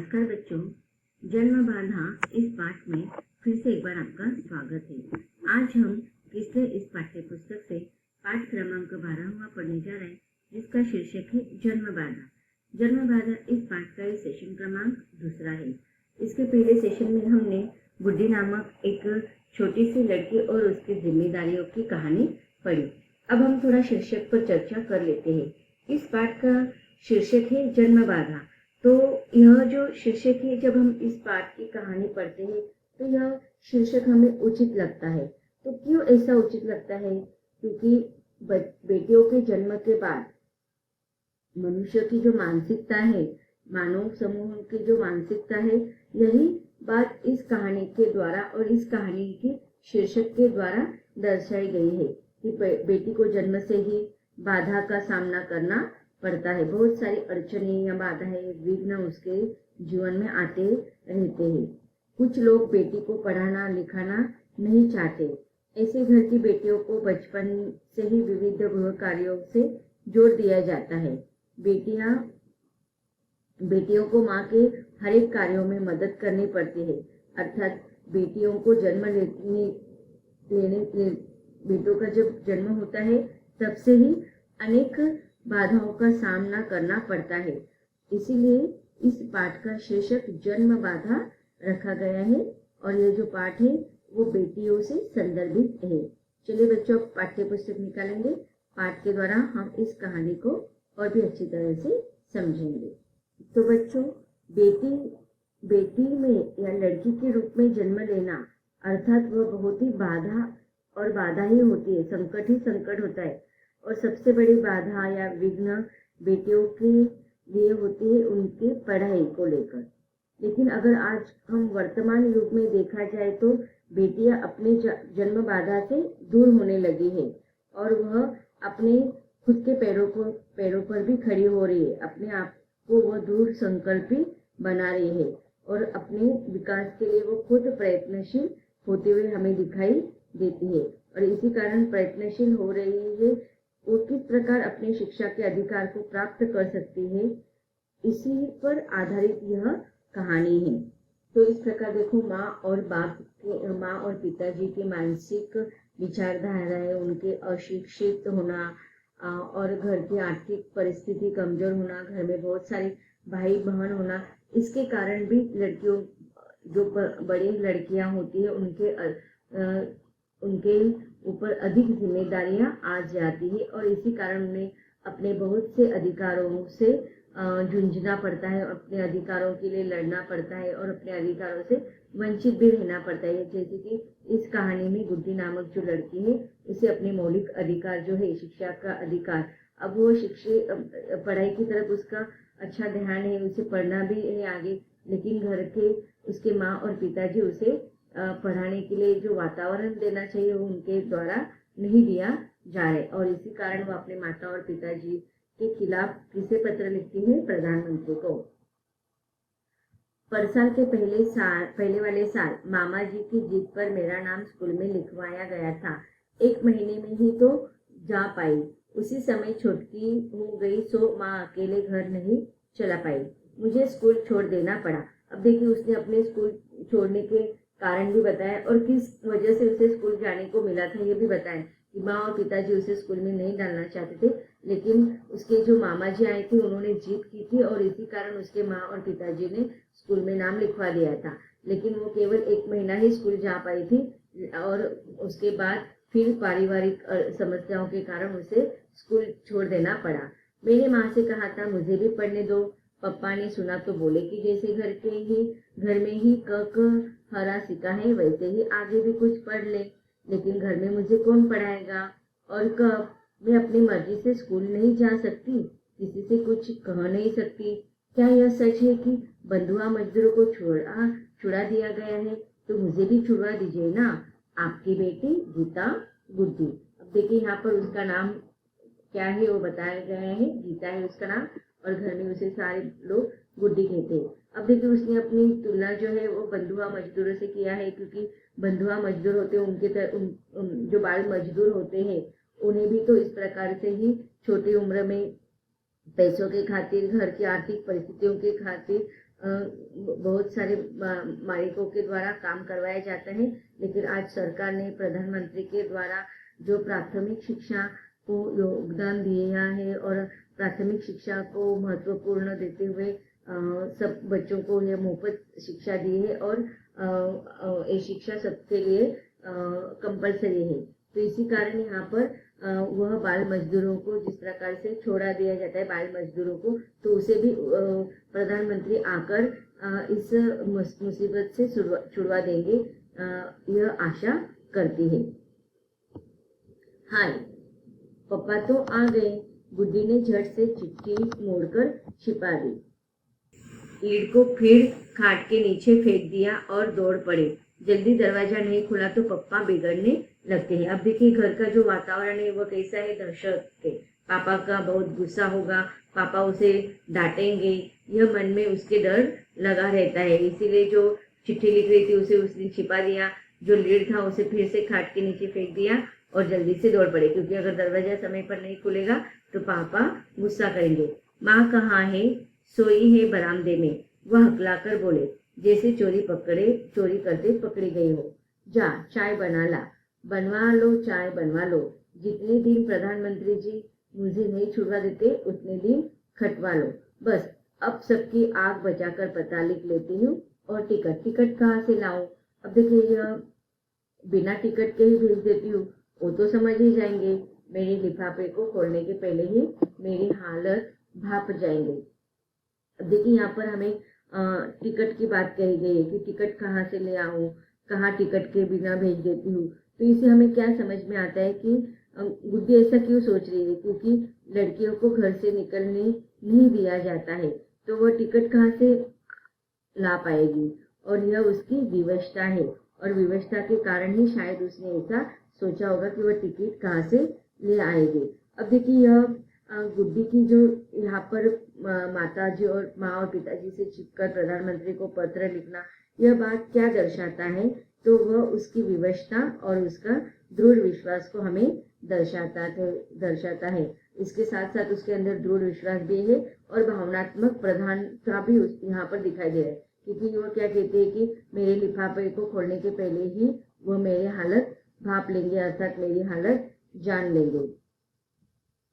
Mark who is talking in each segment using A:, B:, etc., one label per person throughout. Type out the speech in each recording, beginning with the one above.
A: नमस्कार बच्चों, जन्म बाधा इस पाठ में फिर से एक बार आपका स्वागत है। आज हम पिछले इस पाठ्य पुस्तक से पाठ क्रमांक 12वां पढ़ने जा रहे हैं, जिसका शीर्षक है जन्म बाधा। जन्म बाधा इस पाठ का सेशन क्रमांक दूसरा है। इसके पहले सेशन में हमने गुड्डी नामक एक छोटी सी लड़की और उसकी जिम्मेदारियों की कहानी पढ़ी। अब हम थोड़ा शीर्षक पर चर्चा कर लेते हैं। इस पाठ का शीर्षक है जन्म बाधा। तो यह जो शीर्षक है, जब हम इस पाठ की कहानी पढ़ते हैं तो यह शीर्षक हमें उचित लगता है। तो क्यों ऐसा उचित लगता है? क्योंकि बेटियों के जन्म के बाद मनुष्य की जो मानसिकता है, मानव समूह की जो मानसिकता है, यही बात इस कहानी के द्वारा और इस कहानी के शीर्षक के द्वारा दर्शाई गई है कि बेटी को जन्म से ही बाधा का सामना करना पड़ता है। बहुत सारी अड़चनें या बाधाएं, विघ्न उसके जीवन में आते रहते हैं। कुछ लोग बेटी को पढ़ाना लिखाना नहीं चाहते। ऐसे घर की बेटियों को बचपन से ही विविध गृह कार्यों से जोड़ दिया जाता है। बेटियों को माँ के हर एक कार्यों में मदद करनी पड़ती है। अर्थात बेटियों को बेटों का जब जन्म होता है तब से ही अनेक बाधाओं का सामना करना पड़ता है। इसीलिए इस पाठ का शीर्षक जन्म बाधा रखा गया है और ये जो पाठ है वो बेटियों से संदर्भित है। चलिए बच्चों, पाठ्य पुस्तक निकालेंगे। पाठ के द्वारा हम इस कहानी को और भी अच्छी तरह से समझेंगे। तो बच्चों, बेटी में या लड़की के रूप में जन्म लेना अर्थात वह बहुत ही बाधा ही होती है, संकट ही संकट होता है। और सबसे बड़ी बाधा या विघ्न बेटियों के लिए होती है उनके पढ़ाई को लेकर। लेकिन अगर आज हम वर्तमान युग में देखा जाए तो बेटियां अपने जन्म बाधा से दूर होने लगी है और वह अपने खुद के पैरों पर भी खड़ी हो रही है। अपने आप को वह दृढ़ संकल्पी बना रही है और अपने विकास के लिए वो खुद प्रयत्नशील होते हुए हमें दिखाई देती है। और इसी कारण प्रयत्नशील हो रही है वो किस प्रकार अपनी शिक्षा के अधिकार को प्राप्त कर सकती है, इसी पर आधारित यह कहानी है। तो इस प्रकार देखो, माँ और पिताजी की मानसिक विचारधाराएं, उनके अशिक्षित होना और घर की आर्थिक परिस्थिति कमजोर होना, घर में बहुत सारे भाई बहन होना, इसके कारण भी लड़कियों, जो बड़ी लड़कियां होती है, उनके ऊपर अधिक जिम्मेदारियां आ जाती है और इसी कारण उन्हें अपने बहुत से अधिकारों से जूझना पड़ता है, अपने अधिकारों के लिए लड़ना पड़ता है और अपने अधिकारों से वंचित भी रहना पड़ता है। जैसे कि इस कहानी में गुड्डी नामक जो लड़की है, उसे अपने मौलिक अधिकार जो है, शिक्षा का अधिकार, अब वो पढ़ाई की तरफ उसका अच्छा ध्यान है, उसे पढ़ना भी है आगे, लेकिन घर के उसके माँ और पिताजी उसे पढ़ाने के लिए जो वातावरण देना चाहिए वो उनके द्वारा नहीं दिया जा रहा है। और इसी कारण वो अपने माता और पिताजी के खिलाफ किसे पत्र लिखती है? प्रधानमंत्री को। परसाल के पहले वाले साल मामा जी की जिद पर मेरा नाम स्कूल में लिखवाया गया था। 1 महीने में ही तो जा पाई। उसी समय छोटकी हो गई, सो माँ अकेले घर नहीं चला पाई। मुझे स्कूल छोड़ देना पड़ा। अब देखिए, उसने अपने स्कूल छोड़ने के कारण भी बताया और किस वजह से उसे स्कूल जाने को मिला था ये भी बताया कि माँ और पिताजी उसे स्कूल में नहीं डालना चाहते थे, लेकिन उसके जो मामा जी आए थे उन्होंने जिद की थी और इसी कारण उसके माँ और पिताजी ने स्कूल में नाम लिखवा दिया था। लेकिन वो केवल 1 महीना ही स्कूल जा पाई थी और उसके बाद फिर पारिवारिक समस्याओं के कारण उसे स्कूल छोड़ देना पड़ा। मैंने माँ से कहा था मुझे भी पढ़ने दो। पप्पा ने सुना तो बोले कि जैसे घर में ही क हरा सीखा है वैसे ही आगे भी कुछ पढ़ ले, लेकिन घर में मुझे कौन पढ़ाएगा और कब? मैं अपनी मर्जी से स्कूल नहीं जा सकती, किसी से कुछ कह नहीं सकती। क्या यह सच है कि बंधुआ मजदूरों को छुड़ा दिया गया है? तो मुझे भी छुड़वा दीजिए ना। आपकी बेटी गीता गुड्डी। अब देखिए, यहाँ पर उसका नाम क्या है वो बताया गया है, गीता है उसका नाम और घर में उसे सारे लोग गुड्डी कहते हैं। अब देखिए, उसने अपनी तुलना जो है वो बंधुआ मजदूरों से किया है, क्योंकि बंधुआ मजदूर होते हैं जो बाल मजदूर होते हैं उन्हें भी तो इस प्रकार से ही छोटी उम्र में पैसों के खातिर, घर की आर्थिक परिस्थितियों के खातिर बहुत सारे मालिकों के द्वारा काम करवाया जाता है, लेकिन आज सरकार ने प्रधानमंत्री के द्वारा जो प्राथमिक शिक्षा को योगदान दिया है और प्राथमिक शिक्षा को महत्वपूर्ण देते हुए सब बच्चों को यह मुफ्त शिक्षा दी है और ये शिक्षा सबके लिए कंपलसरी है। तो इसी कारण यहाँ पर वह बाल मजदूरों को जिस प्रकार से छोड़ा दिया जाता है बाल मजदूरों को, तो उसे भी प्रधानमंत्री आकर इस मुसीबत से छुड़वा देंगे, यह आशा करती है। हाय, पापा तो आ गए। गुड्डी ने झट से चिट्ठी मोड़कर छिपा दी, लीड को फिर खाट के नीचे फेंक दिया और दौड़ पड़े। जल्दी दरवाजा नहीं खुला तो पप्पा बिगड़ने लगते हैं। अब देखिए घर का जो वातावरण है वह कैसा है, दहशत है। पापा का बहुत गुस्सा होगा, पापा उसे डांटेंगे, यह मन में उसके डर लगा रहता है। इसीलिए जो चिट्ठी लिख रही थी उसे उसने छिपा दिया, जो लीड था उसे फिर से खाट के नीचे फेंक दिया और जल्दी से दौड़ पड़े, क्योंकि अगर दरवाजा समय पर नहीं खुलेगा तो पापा गुस्सा करेंगे। माँ कहाँ है? सोई है बरामदे में, वह हकलाकर बोले, जैसे चोरी करते पकड़ी गई हो। जा चाय बना ला। बनवा लो, चाय बनवा लो। जितने दिन प्रधानमंत्री जी मुझे नहीं छुड़वा देते उतने दिन खटवा लो। बस अब सबकी आग बचाकर पता लिख लेती हूँ। और टिकट कहाँ से लाऊं? अब देखिए यह बिना टिकट के ही भेज देती हूँ, वो तो समझ ही जाएंगे। मेरे लिफाफे को खोलने के पहले ही मेरी हालत भाप जाएंगे। अब देखिए यहाँ पर हमें टिकट की बात कही गई है कि टिकट कहाँ से ले आऊं, कहाँ टिकट के बिना भेज देती हूँ। तो इससे हमें क्या समझ में आता है कि गुड्डी ऐसा क्यों सोच रही है, क्योंकि लड़कियों को घर से निकलने नहीं दिया जाता है, तो वह टिकट कहाँ से ला पाएगी। और यह उसकी विवशता है, और विवशता के कारण ही शायद उसने ऐसा सोचा होगा कि वह टिकट कहाँ से ले आएगी। अब देखिए यह गुड्डी की जो यहाँ पर माता जी और माँ और पिताजी से छिपकर प्रधानमंत्री को पत्र लिखना, यह बात क्या दर्शाता है, तो वह उसकी विवशता और उसका दृढ़ विश्वास को हमें दर्शाता है। इसके साथ साथ उसके अंदर दृढ़ विश्वास भी है और भावनात्मक प्रधानता भी यहाँ पर दिखाई दे रहा है, क्योंकि वह क्या कहते हैं कि मेरे लिफाफे को खोलने के पहले ही वह मेरी हालत भाप लेंगे, अर्थात मेरी हालत जान लेंगे।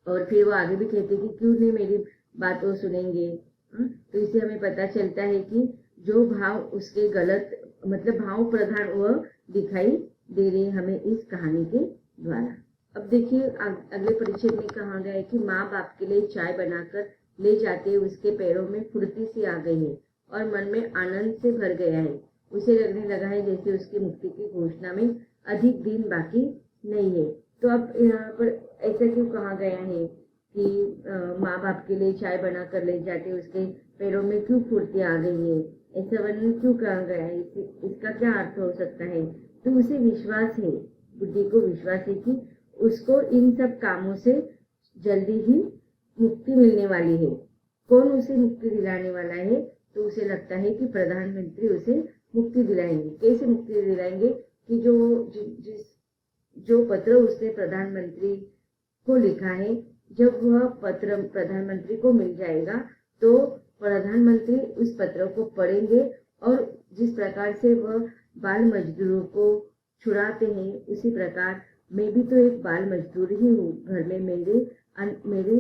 A: और फिर वो आगे भी कहते कि क्यों नहीं मेरी बात वो सुनेंगे। तो इससे हमें पता चलता है कि जो भाव उसके गलत मतलब भाव प्रधान वह दिखाई दे रहे हमें इस कहानी के द्वारा। अब देखिए अगले परिच्छेद में कहा गया है कि माँ बाप के लिए चाय बनाकर ले जाते उसके पैरों में फुर्ती सी आ गई है और मन में आनंद से भर गया है। उसे लगने लगा है जैसे उसकी मुक्ति की घोषणा में अधिक दिन बाकी नहीं है। तो अब यहाँ पर ऐसा क्यों कहा गया है कि माँ बाप के लिए चाय बना कर ले जाते उसके पैरों में क्यों फुर्ती आ गई है, ऐसा वर्णन क्यों कहा गया है, इसका क्या अर्थ हो सकता है। तो उसे विश्वास है, बुद्धि को विश्वास है कि उसको इन सब कामों से जल्दी ही मुक्ति मिलने वाली है। कौन उसे मुक्ति दिलाने वाला है? तो उसे लगता है कि प्रधानमंत्री उसे मुक्ति दिलाएंगे। कैसे मुक्ति दिलाएंगे? कि जो पत्र उसने प्रधानमंत्री को लिखा है, जब वह पत्र प्रधानमंत्री को मिल जाएगा तो प्रधानमंत्री उस पत्र को पढ़ेंगे और जिस प्रकार से वह बाल मजदूरों को छुड़ाते हैं, उसी प्रकार मैं भी तो एक बाल मजदूर ही हूँ। घर में मेरे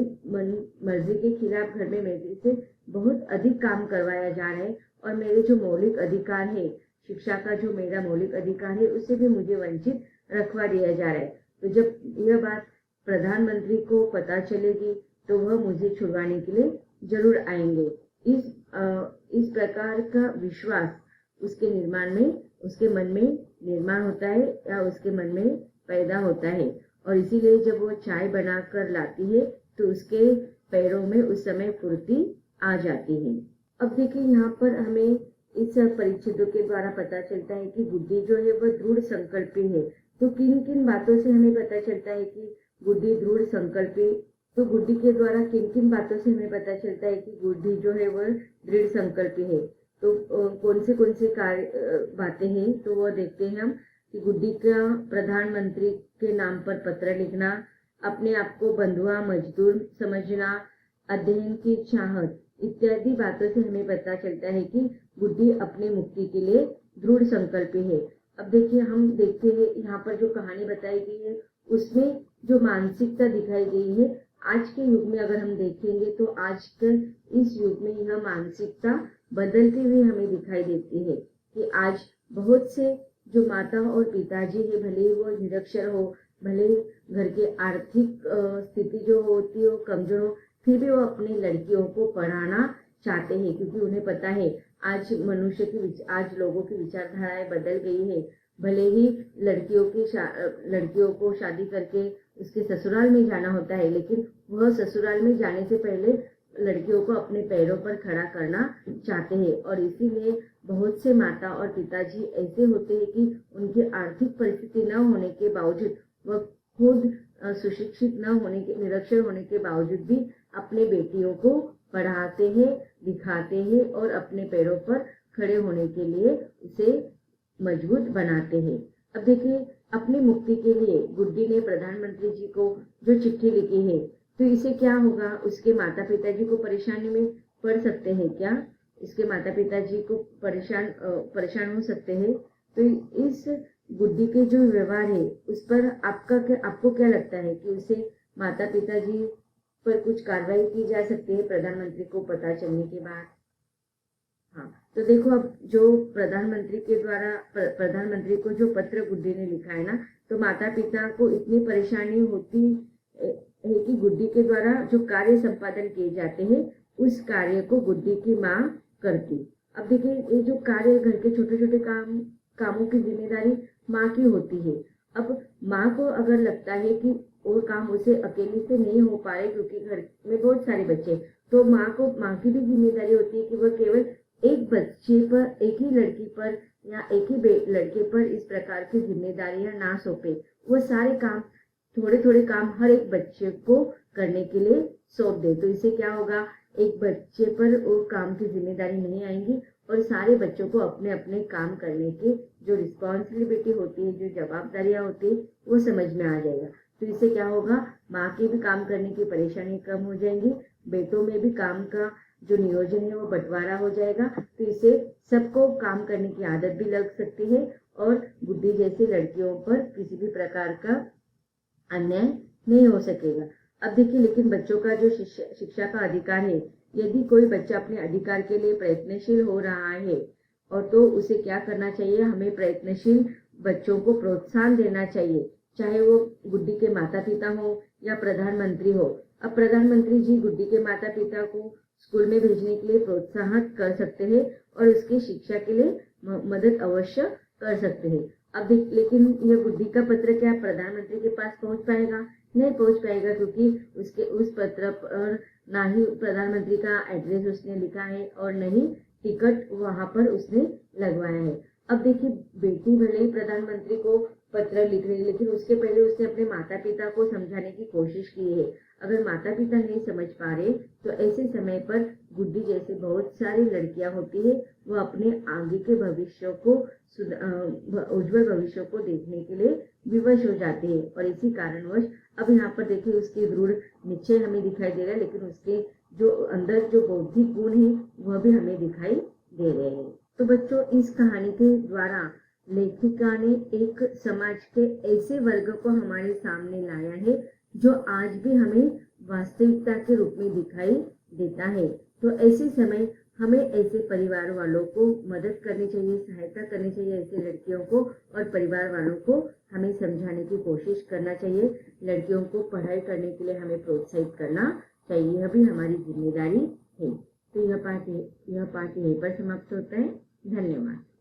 A: मर्जी के खिलाफ घर में मेरे से बहुत अधिक काम करवाया जा रहा है और मेरे जो मौलिक अधिकार है, शिक्षा का जो मेरा मौलिक अधिकार है, उससे भी मुझे वंचित रखवा दिया जा रहा है। तो जब यह बात प्रधानमंत्री को पता चलेगी तो वह मुझे छुड़वाने के लिए जरूर आएंगे। इस प्रकार का विश्वास उसके मन में निर्माण होता है या उसके मन में पैदा होता है, और इसीलिए जब वो चाय बनाकर लाती है तो उसके पैरों में उस समय फुर्ती आ जाती है। अब देखिए यहाँ पर हमें इस परिच्छेदों के द्वारा पता चलता है कि बुद्धि जो है वह दृढ़ संकल्पी है। तो किन किन बातों से हमें पता चलता है कि बुद्धि दृढ़ संकल्पी? तो बुद्धि के द्वारा किन किन बातों से हमें पता चलता है कि बुद्धि जो है वह दृढ़ संकल्पी है? तो कौन से बातें हैं, तो वह देखते हैं हम कि बुद्धि का प्रधानमंत्री के नाम पर पत्र लिखना, अपने आप को बंधुआ मजदूर समझना, अध्ययन की चाहत, इत्यादि बातों से हमें पता चलता है कि गुड्डी अपने मुक्ति के लिए दृढ़ संकल्प है। अब देखिए, हम देखते हैं यहाँ पर जो कहानी बताई गई है उसमें जो मानसिकता दिखाई गई है, आज के युग में अगर हम देखेंगे तो आजकल इस युग में यह मानसिकता बदलती हुई हमें दिखाई देती है कि आज बहुत से जो माता और पिताजी है, भले वो निरक्षर हो, भले घर के आर्थिक स्थिति जो होती है वो कमजोर हो, फिर भी वो अपनी लड़कियों को पढ़ाना चाहते हैं, क्योंकि उन्हें पता है आज आज लोगों की विचारधाराएं बदल गई है। भले ही लड़कियों को शादी करके उसके ससुराल में जाना होता है, लेकिन वह ससुराल में जाने से पहले लड़कियों को अपने पैरों पर खड़ा करना चाहते हैं। और इसीलिए बहुत से माता और पिताजी ऐसे होते हैं कि उनकी आर्थिक परिस्थिति न होने के बावजूद, वह खुद सुशिक्षित न होने के, निरक्षर होने के बावजूद भी अपने बेटियों को पढ़ाते हैं, दिखाते हैं और अपने पैरों पर खड़े होने के लिए उसे मजबूत बनाते हैं। अब देखिए, अपनी मुक्ति के लिए गुड्डी ने प्रधानमंत्री जी को जो चिट्ठी लिखी है, तो इसे क्या होगा, उसके माता पिताजी को परेशानी में पड़ सकते हैं क्या? इसके माता पिताजी को परेशान हो सकते हैं। तो इस गुड्डी के जो व्यवहार है उस पर आपको क्या लगता है कि उसे माता पिताजी पर कुछ कार्रवाई की जा सकती है प्रधानमंत्री को पता चलने के बाद? हाँ, तो देखो, अब जो प्रधानमंत्री को जो पत्र गुड्डी ने लिखा है ना, तो माता पिता को इतनी परेशानी होती है कि गुड्डी के द्वारा जो कार्य संपादन किए जाते हैं उस कार्य को गुड्डी की माँ करती। अब देखिए, ये जो कार्य, घर के छोटे छोटे कामों की जिम्मेदारी माँ की होती है। अब माँ को अगर लगता है कि वो काम उसे अकेले से नहीं हो पा रहे क्योंकि घर में बहुत सारे बच्चे, तो माँ की भी जिम्मेदारी होती है कि वह केवल एक बच्चे पर, एक ही लड़की पर या एक ही लड़के पर इस प्रकार की जिम्मेदारियां ना सौंपे। वह सारे काम, थोड़े थोड़े काम हर एक बच्चे को करने के लिए सौंप दे। तो इससे क्या होगा, एक बच्चे पर वो काम की जिम्मेदारी नहीं आएंगी और सारे बच्चों को अपने अपने काम करने के जो रिस्पॉन्सिबिलिटी होती है, जो जवाबदारियां होती है, वो समझ में आ जाएगा। तो इससे क्या होगा, माँ के भी काम करने की परेशानी कम हो जाएंगी, बेटों में भी काम का जो नियोजन है वो बंटवारा हो जाएगा। तो इससे सबको काम करने की आदत भी लग सकती है और गुड्डी जैसी लड़कियों पर किसी भी प्रकार का अन्याय नहीं हो सकेगा। अब देखिए, लेकिन बच्चों का जो शिक्षा का अधिकार है, यदि कोई बच्चा अपने अधिकार के लिए प्रयत्नशील हो रहा है और तो उसे क्या करना चाहिए, हमें प्रयत्नशील बच्चों को प्रोत्साहन देना चाहिए, चाहे वो गुड्डी के माता पिता हो या प्रधानमंत्री हो। अब प्रधानमंत्री जी गुड्डी के माता पिता को स्कूल में भेजने के लिए प्रोत्साहित कर सकते हैं और उसकी शिक्षा के लिए मदद अवश्य कर सकते हैं। अब लेकिन यह गुड्डी का पत्र क्या प्रधानमंत्री के पास पहुंच पाएगा? नहीं पहुंच पाएगा, क्योंकि उसके उस पत्र पर ना ही प्रधानमंत्री का एड्रेस उसने लिखा है और न ही टिकट वहां पर उसने लगवाया है। अब देखिए, बेटी भले ही प्रधानमंत्री को पत्र लिख रही है, लेकिन उसके पहले उसने अपने माता पिता को समझाने की कोशिश की है। अगर माता पिता नहीं समझ पा रहे तो ऐसे समय पर गुड्डी जैसे बहुत सारी लड़कियां होती है, वो अपने आगे के भविष्य को, उज्जवल भविष्य को देखने के लिए विवश हो जाती है। और इसी कारणवश अब यहाँ पर देखिए, उसके दृढ़ निश्चय हमें दिखाई दे रहा है, लेकिन उसके जो अंदर जो बौद्धिक गुण है वह भी हमें दिखाई दे रहे हैं। तो बच्चों, इस कहानी के द्वारा लेखिका ने एक समाज के ऐसे वर्ग को हमारे सामने लाया है जो आज भी हमें वास्तविकता के रूप में दिखाई देता है। तो ऐसे समय हमें ऐसे परिवार वालों को मदद करनी चाहिए, सहायता करनी चाहिए, ऐसे लड़कियों को और परिवार वालों को हमें समझाने की कोशिश करना चाहिए। लड़कियों को पढ़ाई करने के लिए हमें प्रोत्साहित करना चाहिए, यह भी हमारी जिम्मेदारी है। तो यह पाठ यहीं पर समाप्त होता है। धन्यवाद।